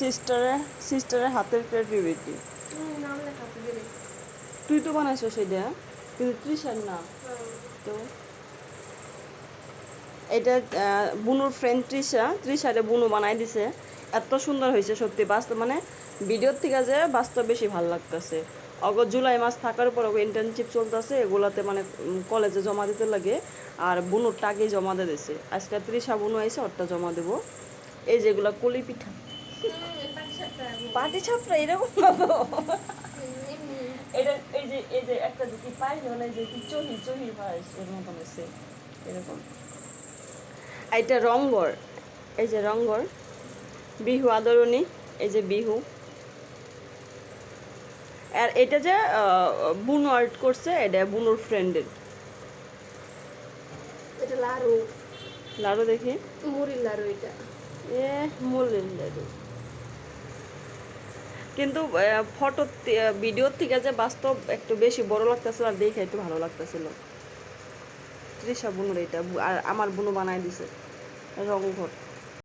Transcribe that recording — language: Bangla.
সিস্টারের হাতের ক্রিয়েটিভিটি। নাম লেখা আছে দিলে। তুই তো বানাইছো সেটা, কিন্তু তৃষার না তো। এটা বুনুর ফ্রেন্ড তৃষারে বুনু বানাই দিছে। এত সুন্দর হয়েছে সত্যি, বাস্তব মানে ভিডিওর থেকে যে বাস্তব বেশি ভালো লাগতেছে। জুলাই মাস থাকার পর ইন্টার্নশিপ চলতেছে, এগুলাতে মানে কলেজে জমা দিতে লাগে। আর বুনুর টাকে জমা দিয়ে দিছে, আজকে তৃষা বুনু আইসে ওরটা জমা দেবো। এই যেগুলা কলি পিঠা পাটি ছাপটা এরকম না তো। এটা এই যে একটা দুটি পাই মানে যে কি চহি পায়েস এর মতন হয়েছে এরকম। এটা রঙ্গর, এই যে রঙ্গর বিহু আদরণী, এই যে বিহু। আর এটা যে বুনু আর্ট করছে, এটা বুনুর ফ্রেন্ডের। এটা লাড়ু, লাড়ু দেখি, মুড়ির লাড়ু এটা। এ মুড়ির লাড়ু। কিন্তু ফটো ভিডিওর থেকে যে বাস্তব একটু বেশি বড় লাগতেছিল, আর দেখে একটু ভালো লাগতেছিল। তৃষা বুনুর এটা, আর আমার বুনু বানাই দিছে রংঘর।